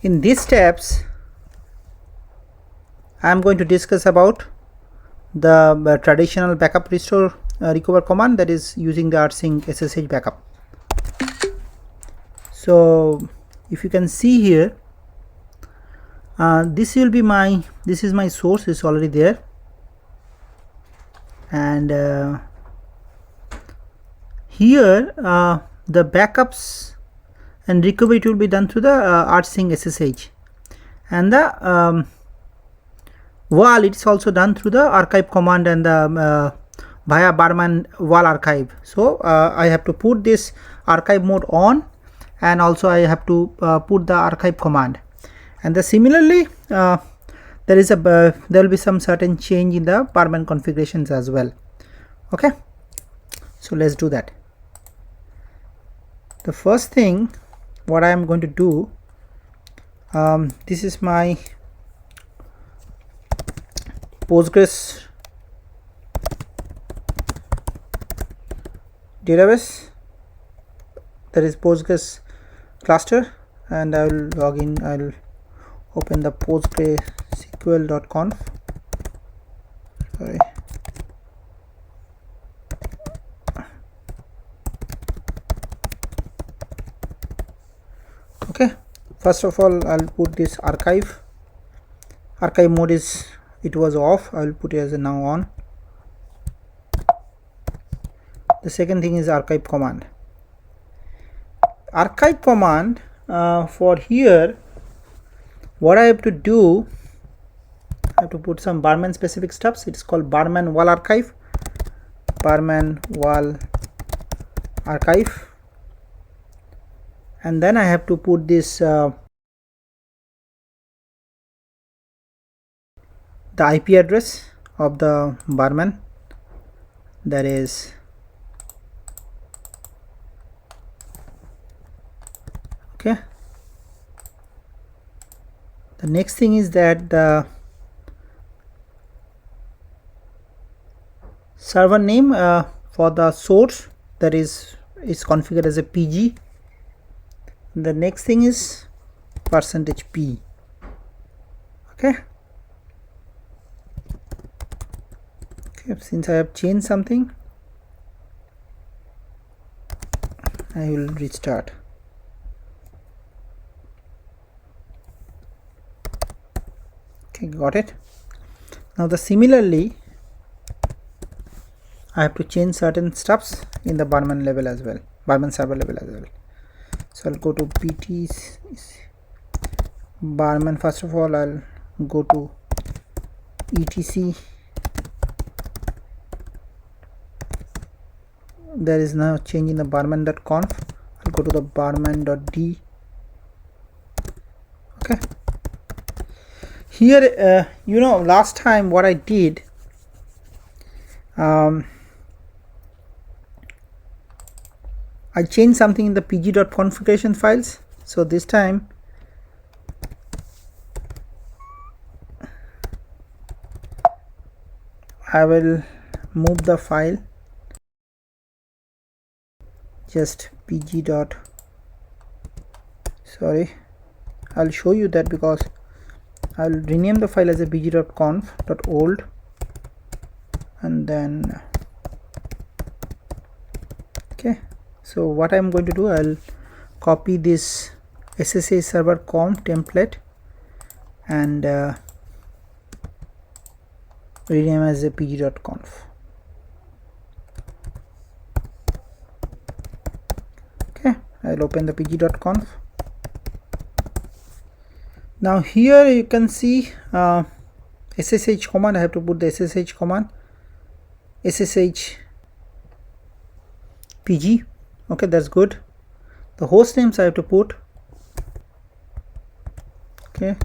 In these steps, I am going to discuss about the traditional backup restore recover command, that is using the rsync SSH backup. So if you can see here, this is my source, is already there, and here the backups and recovery it will be done through the rsync SSH, and the wall it's also done through the archive command and the via Barman wall archive. So I have to put this archive mode on, and also I have to put the archive command, and similarly there will be some certain change in the Barman configurations as well. Okay, so let's do that. The first thing what I am going to do, this is my Postgres database, that is Postgres cluster, and I will log in. I will open the PostgreSQL.conf. Sorry. Okay, first of all I'll put this archive mode is, it was off, I will put it as a now on. The second thing is archive command. Archive command, for here what I have to do, I have to put some Barman specific stuffs. It's called Barman wall archive, Barman wall archive, and then I have to put this the IP address of the Barman, that is okay. The next thing is that the server name for the source, that is configured as a PG. The next thing is %p. Okay, since I have changed something, I will restart. Okay, got it. Now similarly I have to change certain stuffs in the Barman level as well, Barman server level as well. So I'll go to pt Barman. First of all I'll go to etc. There is now change in the barman.conf. I'll go to the barman.d. okay, here last time what I did, I changed something in the pg.configuration files. So this time I will move the file, just pg dot, sorry, I'll show you that, because I'll rename the file as a pg.conf.old, and then okay. So what I'm going to do, I'll copy this SSH server conf template and rename as a pg.conf. Okay, I'll open the pg.conf. Now here you can see SSH command. I have to put the SSH command, SSH pg. Okay, that's good. The host names I have to put. Okay,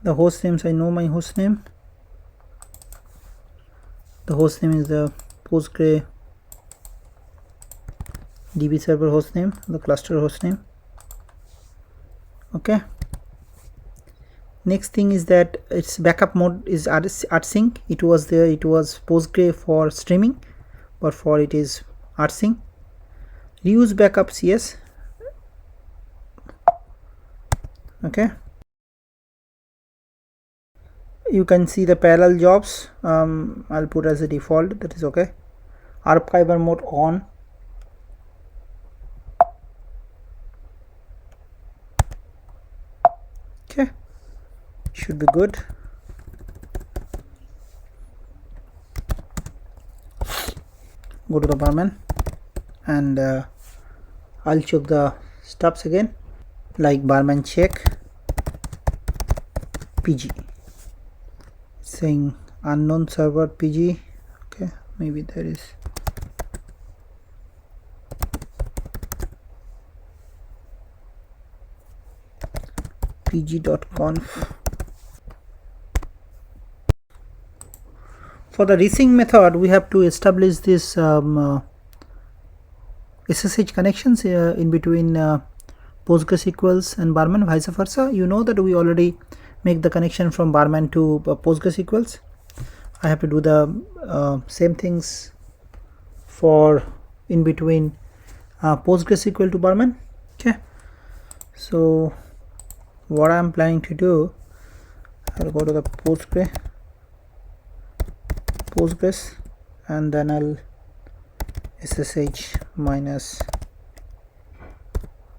the host names, I know my host name. The host name is the PostgreDB server host name, the cluster host name. Okay, next thing is that its backup mode is rsync. It was there, it was Postgre for streaming, but for it is rsync. Reuse backups, yes, Okay, you can see the parallel jobs. I'll put as a default, that is okay. Archiver mode on. Okay, should be good. Go to the Barman and I'll check the stubs again, like Barman check PG, saying unknown server PG. Okay, maybe there is pg.conf. For the rsync method, we have to establish this SSH connections in between PostgreSQL and Barman, vice versa. You know that we already make the connection from Barman to PostgreSQL. I have to do the same things for in between PostgreSQL to Barman. Okay, so what I'm planning to do, I'll go to the Postgres and then I'll SSH minus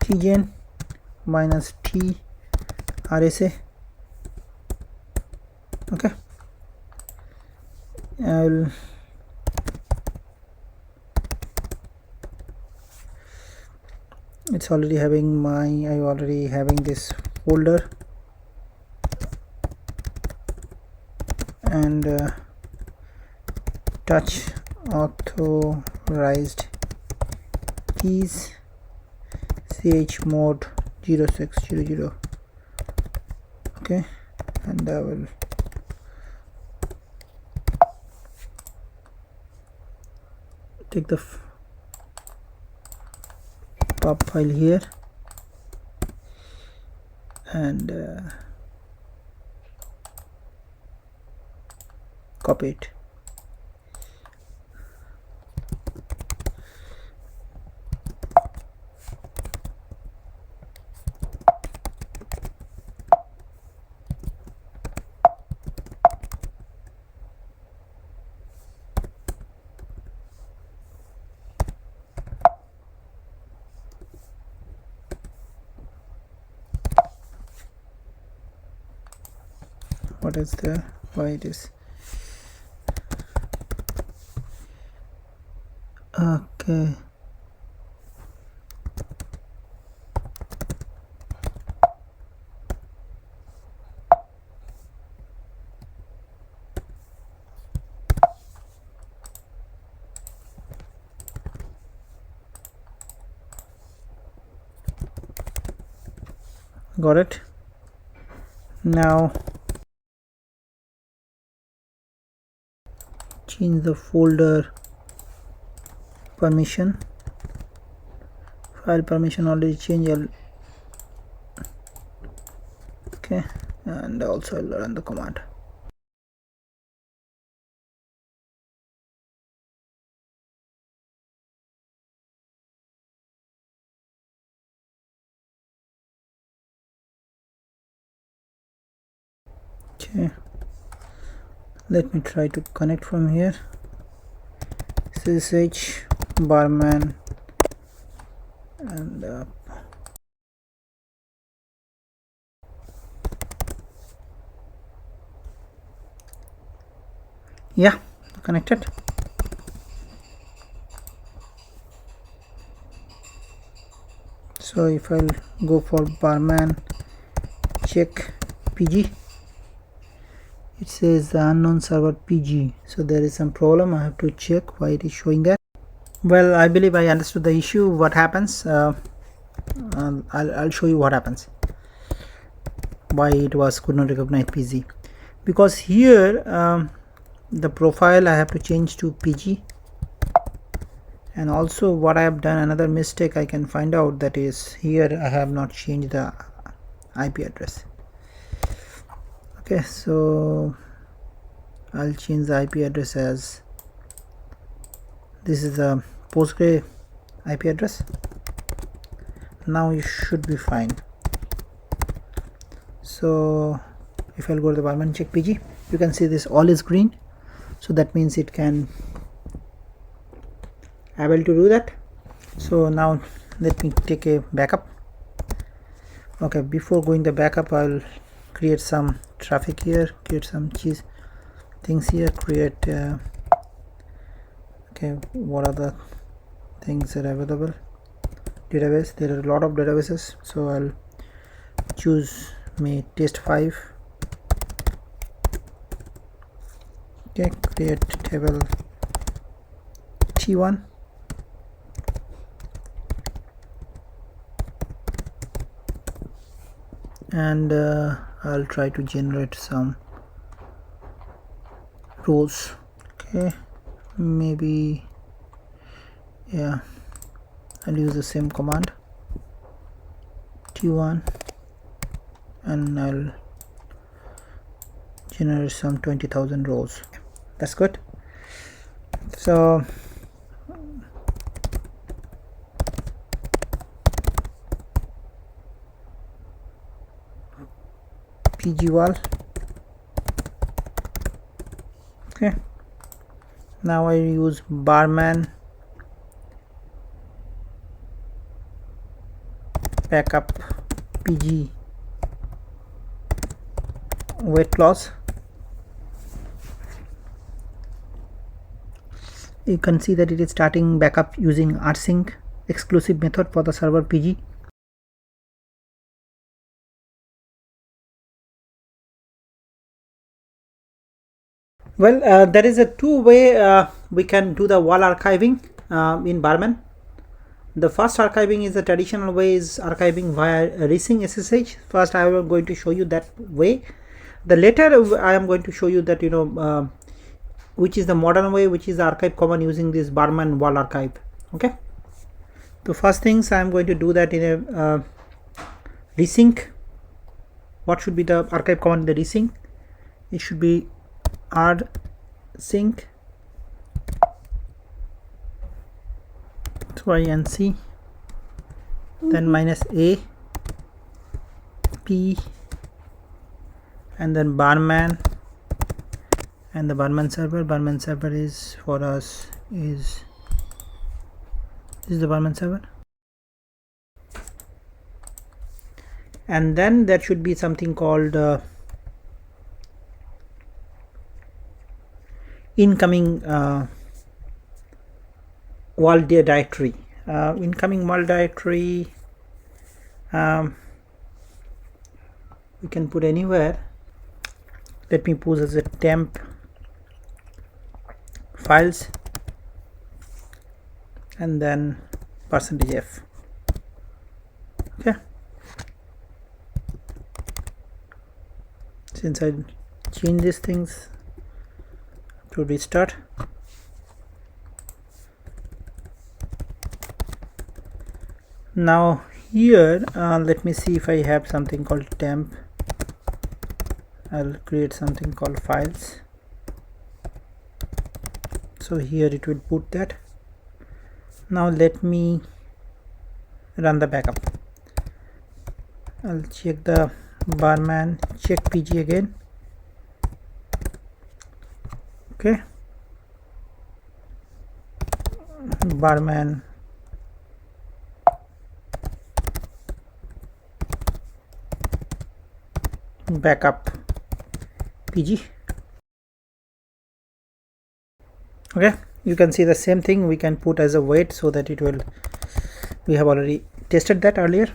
tgen minus t rsa. Okay, it's already having I'm already having this folder, and touch authorized keys chmod 0600. Okay, and I will take the pub file here and copy it. What is there? Why it is? Okay. Got it. Now change the folder permission. File permission already changed. Okay, and also I'll run the command. Okay, let me try to connect from here. SSH Barman and yeah, connected. So if I'll go for Barman check PG, it says the unknown server PG, so there is some problem. I have to check why it is showing that. Well, I believe I understood the issue. What happens, I'll show you what happens, why it was could not recognize PG, because here the profile I have to change to PG, and also what I have done, another mistake I can find out, that is here I have not changed the IP address. Okay, so I'll change the IP address as this is the Postgre IP address. Now you should be fine. So if I'll go to the Barman check PG, you can see this all is green, so that means it can able to do that. So now let me take a backup. Okay, before going the backup, I'll create some traffic here, create some things here, create okay, what are the things that are available? Database, there are a lot of databases, so I'll choose me test 5. Okay, create table T1, and I'll try to generate some rows. Okay, maybe, yeah, I'll use the same command T1, and I'll generate some 20,000 rows. That's good. So PG wall. Okay, now I use Barman backup PG wait clause. You can see that it is starting backup using rsync exclusive method for the server PG. Well, there is a two-way we can do the wall archiving in Barman. The first archiving is the traditional way, is archiving via rsync SSH. First I am going to show you that way. The later I am going to show you that, which is the modern way, which is the archive command using this Barman wall archive. Okay, the first things I am going to do that in a rsync. What should be the archive command in the rsync? It should be rsync -y, then -a p, and then Barman, and the Barman server. Barman server is for us is the Barman server, and then there should be something called incoming wall directory. Incoming wall directory we can put anywhere. Let me put as a temp files, and then %f. Okay, since I change these things, to restart. Now here let me see if I have something called temp. I'll create something called files, so here it will put that. Now let me run the backup. I'll check the Barman check PG again. Okay, Barman backup PG. Okay, you can see the same thing we can put as a wait, so that it will, we have already tested that earlier.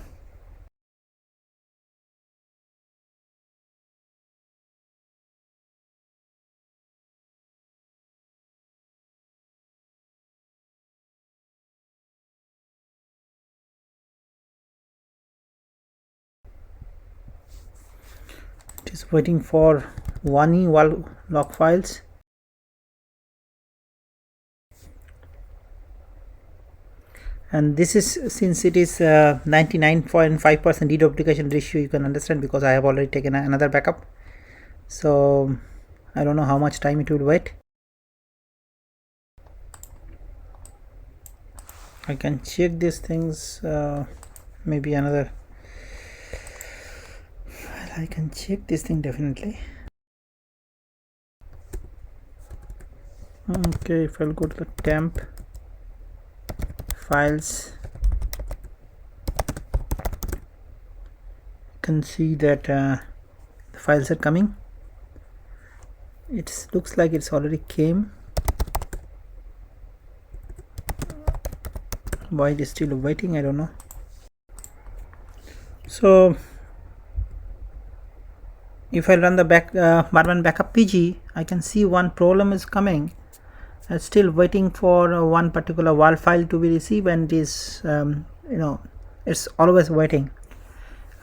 It is waiting for 1e wall log files. And this is, since it is 99.5% deduplication ratio, you can understand, because I have already taken another backup, so I don't know how much time it will wait. I can check these things, maybe another, I'll I can check this thing definitely. Okay, if I'll go to the temp files, you can see that the files are coming. It looks like it's already came. Why it is still waiting, I don't know. So if I run the Barman backup PG, I can see one problem is coming. It's still waiting for one particular WAL file to be received, and it is it's always waiting.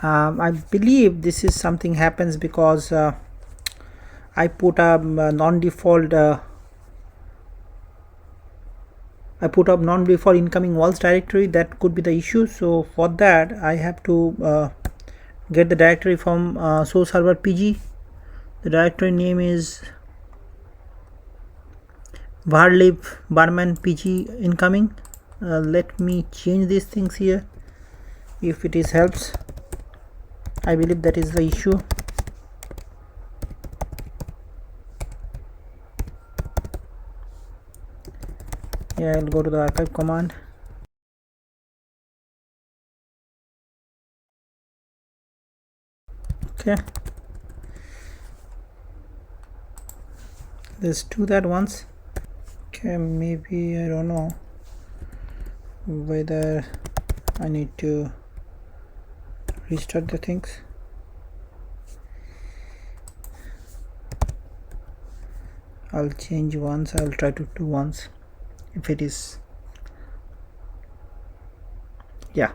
I believe this is something happens because I put a non-default incoming WALs directory. That could be the issue. So for that I have to get the directory from source server PG. The directory name is varlib barman PG incoming. Let me change these things here if it is helps. I believe that is the issue. Yeah, I'll go to the archive command. Okay, let's do that once. Okay, maybe I don't know whether I need to restart the things. I'll change once. I'll try to do once if it is. Yeah,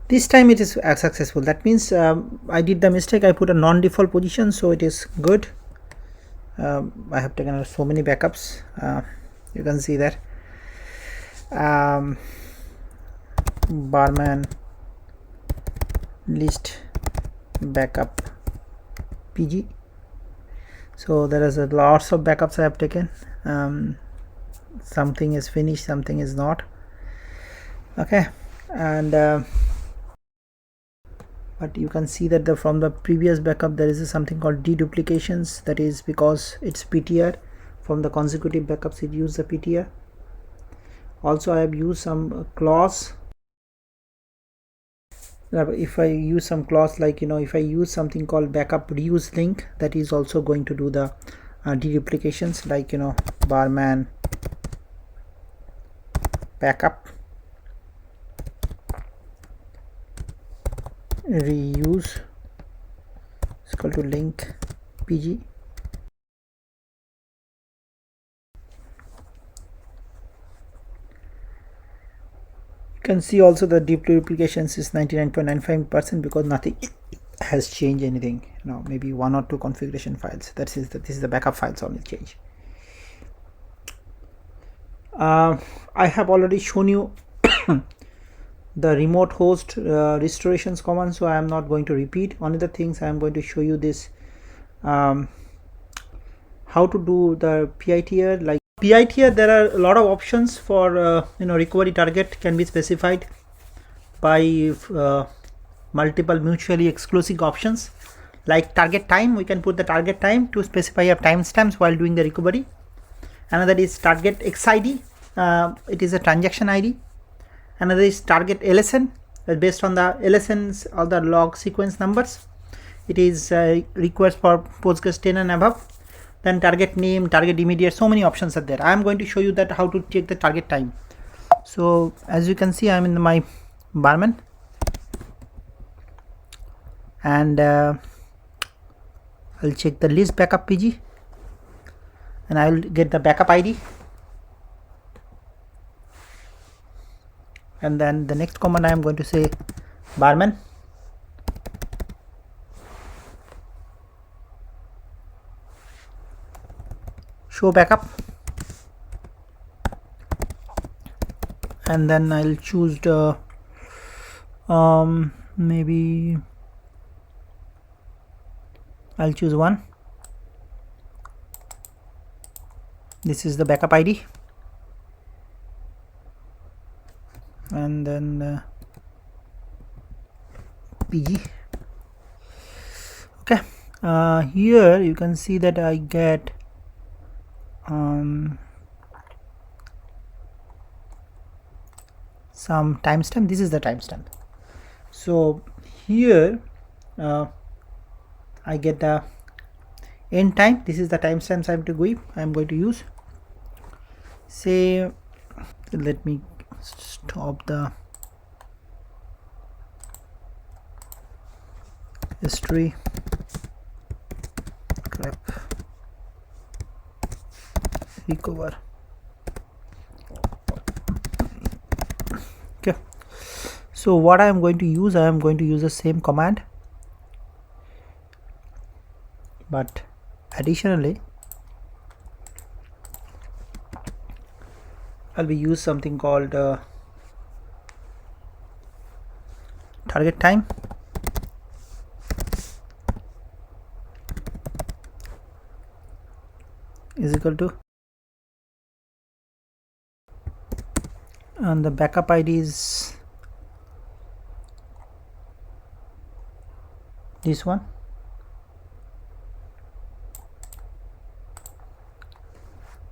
this time it is successful. That means I did the mistake. I put a non-default position, so it is good. I have taken so many backups. You can see that Barman list backup PG. So there is lots of backups I have taken. Something is finished, something is not. Okay, and but you can see that from the previous backup there is something called deduplications. That is because it's PTR. From the consecutive backups it used the PTR. Also I have used some clause. If I use some clause like if I use something called backup reuse link, that is also going to do the deduplications, like Barman backup reuse is equal to link PG. You can see also the duplications is 99.95% because nothing has changed anything. Maybe one or two configuration files. This is the backup files only change. I have already shown you the remote host restorations command, so I am not going to repeat. Only the things I am going to show you this how to do the PITR. Like PITR, there are a lot of options for recovery target can be specified by multiple mutually exclusive options. Like target time, we can put the target time to specify a timestamps while doing the recovery. Another is target XID, it is a transaction ID. Another is target LSN, based on the LSNs or the log sequence numbers. It is request for Postgres 10 and above. Then target name, target immediate, so many options are there. I am going to show you that how to check the target time. So as you can see, I am in my Barman, and I'll check the list backup PG, and I will get the backup ID, and then the next command I am going to say Barman show backup, and then I'll choose the maybe I'll choose one. This is the backup ID, and then PG. Here you can see that I get some timestamp. This is the timestamp. So here I get the end time. This is the timestamps I'm going to use. Say, let me stop the history grep recover. Okay, so what I am going to use, I am going to use the same command, but additionally I'll be use something called target time is equal to, and the backup ID is this one.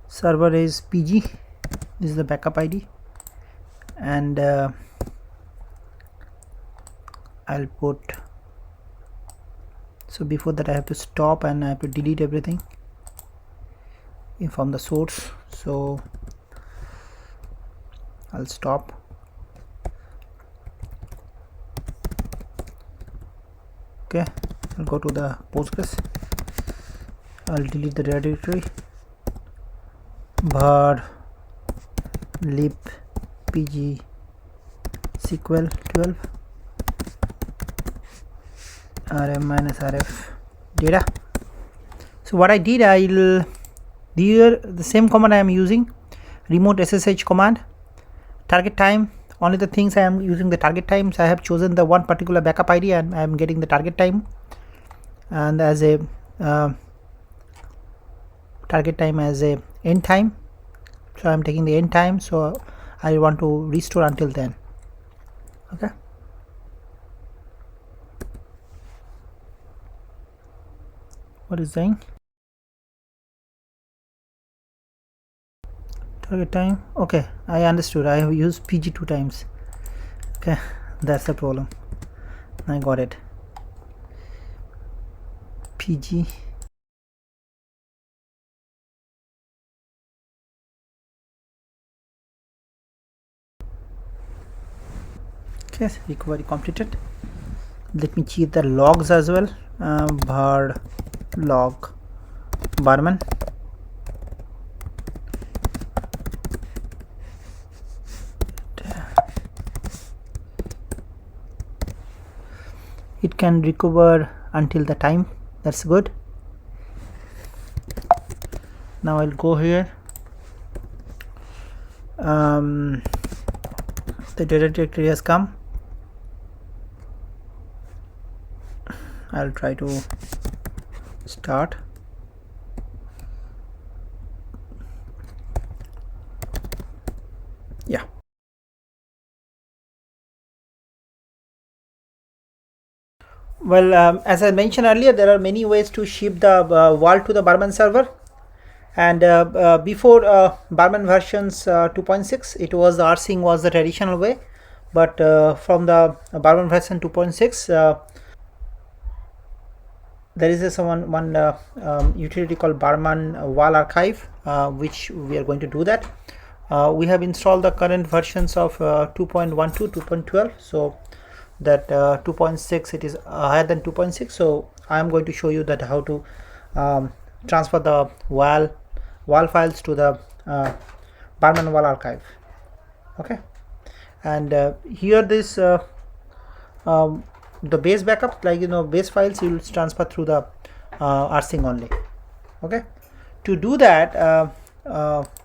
Server is PG, this is the backup ID, and I'll put, so before that I have to stop and I have to delete everything from the source. So I'll stop. Okay, I'll go to the Postgres. I'll delete the directory var lib pg SQL 12 rm-rf data. So what I did, I'll here the same command I am using, remote SSH command, target time. Only the things I am using the target times. I have chosen the one particular backup ID and I am getting the target time, and as a target time as a end time. So I am taking the end time, so I want to restore until then. Okay, what is saying? Target time. Okay, I understood. I have used PG 2 times. Okay, that's the problem. I got it. PG. Okay, recovery completed. Let me check the logs as well. Var log Barman. It can recover until the time. That's good. Now I'll go here. The data directory has come. I'll try to start. Yeah. Well, as I mentioned earlier, there are many ways to ship the WAL to the Barman server. And before Barman versions 2.6, it was the rsync was the traditional way. But from the Barman version 2.6, there is one utility called Barman WAL archive, which we are going to do that. We have installed the current versions of 2.12, 2.12. So that 2.6, it is higher than 2.6. So I am going to show you that how to transfer the WAL files to the Barman WAL archive. Okay, and here this the base backup, like base files, you will transfer through the rsync only. Okay, to do that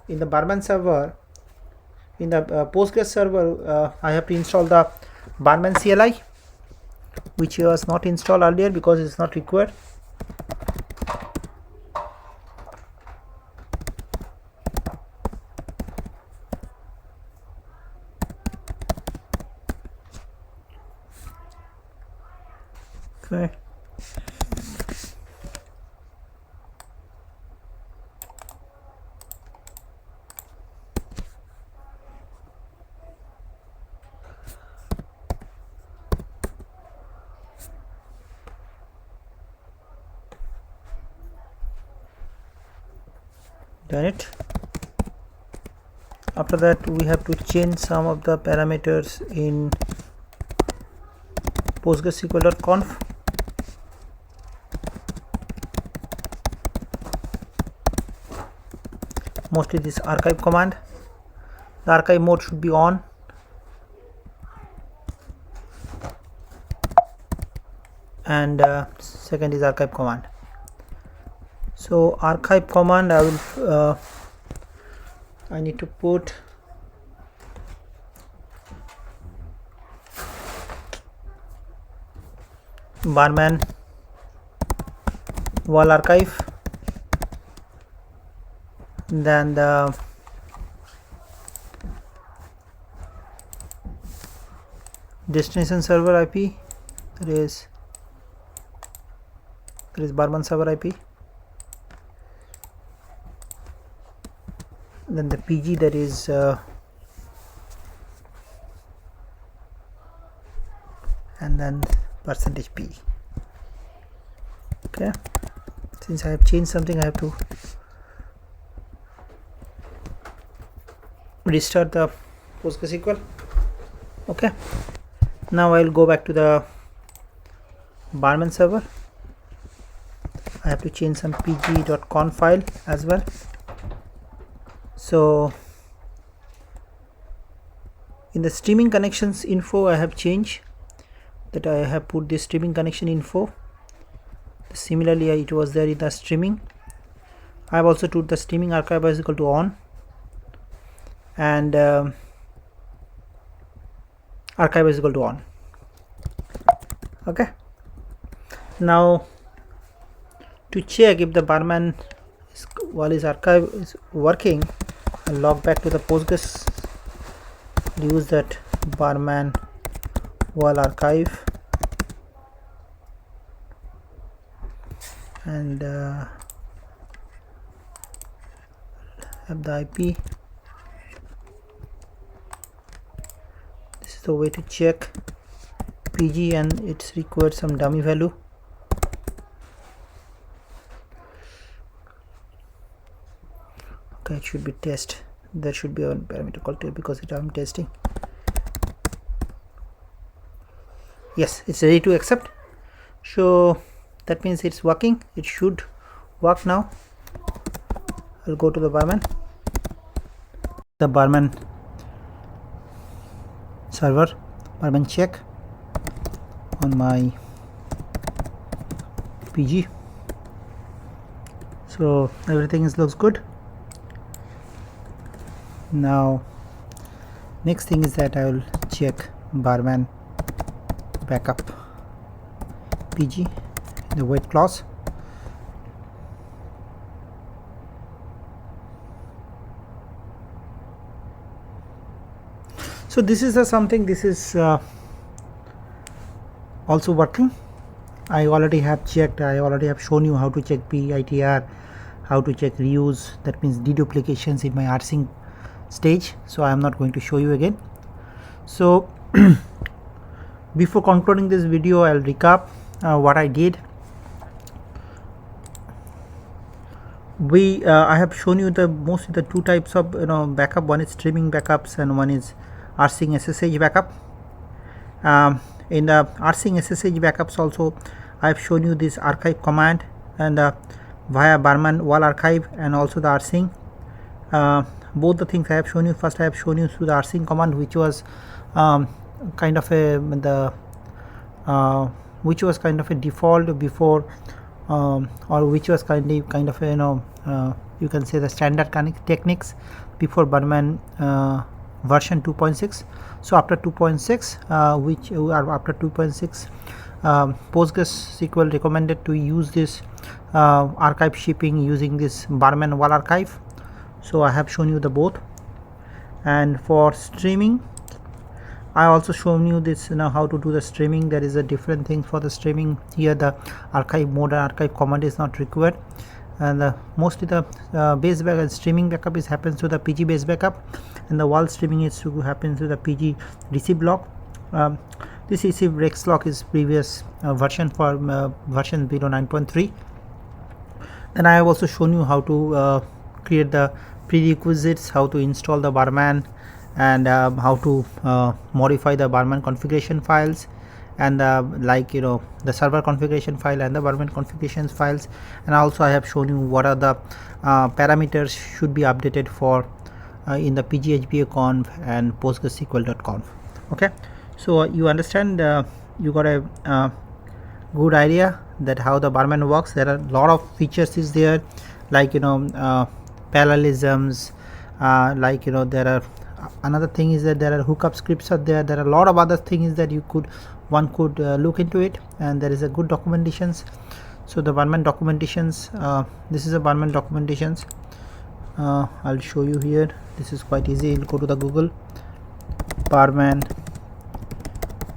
in the Barman server, in the Postgres server, I have to install the Barman CLI, which was not installed earlier because it's not required. Okay, done it. After that we have to change some of the parameters in PostgreSQL.conf. Mostly this archive command. The archive mode should be on, and second is archive command. So archive command, I need to put Barman wall archive, then the destination server IP, that is Barman server IP, then the PG, that is and then %p. Okay, since I have changed something, I have to restart the PostgreSQL. Okay, now I'll go back to the Barman server. I have to change some pg.conf file as well. So in the streaming connections info, I have changed that. I have put the streaming connection info. Similarly, it was there in the streaming. I have also put the streaming archive is equal to on, and archive is equal to on. Okay, now to check if the Barman wall is archive is working, I'll log back to the Postgres, use that Barman wall archive, and have the IP. This is the way to check PG, and it's required some dummy value. Okay, it should be test. There should be a parameter called test because I'm testing. Yes, it's ready to accept. So that means it's working. It should work now. I'll go to the Barman. The Barman server, Barman check on my PG. So everything looks good. Now next thing is that I will check Barman backup PG, the wait clause. So this is something, this is also working. I already have checked, I already have shown you how to check PITR, how to check reuse, that means deduplications in my rsync stage. So I am not going to show you again. So before concluding this video, I'll recap what I did. I have shown you mostly the two types of backup. One is streaming backups and one is rsync SSH backup. In the rsync SSH backups also, I have shown you this archive command and via Barman wall archive and also the rsync. Both the things I have shown you. First I have shown you through the rsync command, which was kind of a default before, or which was kind of a, you can say the standard techniques before Barman version 2.6. So after 2.6, after 2.6, PostgreSQL recommended to use this archive shipping using this Barman wall archive. So I have shown you the both. And for streaming, I also shown you this how to do the streaming. There is a different thing for the streaming. Here the archive mode and archive command is not required, and mostly the base backup and streaming backup happens to the PG base backup, and the wall streaming is to happen to the PG receive log. This receive rex log is previous version for version 9.3. Then I have also shown you how to create the prerequisites, how to install the Barman, and how to modify the Barman configuration files, and like the server configuration file and the Barman configurations files. And also I have shown you what are the parameters should be updated for in the pghbaconf and postgresql.conf. okay, so you understand, you got a good idea that how the Barman works. There are a lot of features is there, like parallelisms, like there are another thing is that there are hookup scripts are there. There are a lot of other things that one could look into it, and there is a good documentations. So the Barman documentations, this is a Barman documentations. I'll show you here. This is quite easy. You'll go to the Google Barman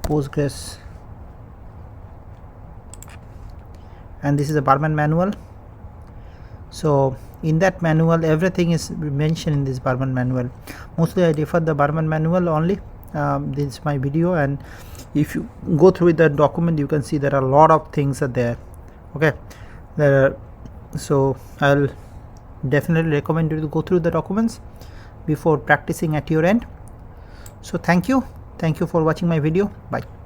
Postgres, and this is a Barman manual. So in that manual everything is mentioned in this Barman manual. Mostly I refer the Barman manual only. This is my video, and if you go through the document you can see there are a lot of things are there. Okay, so I'll definitely recommend you to go through the documents before practicing at your end. So thank you for watching my video. Bye.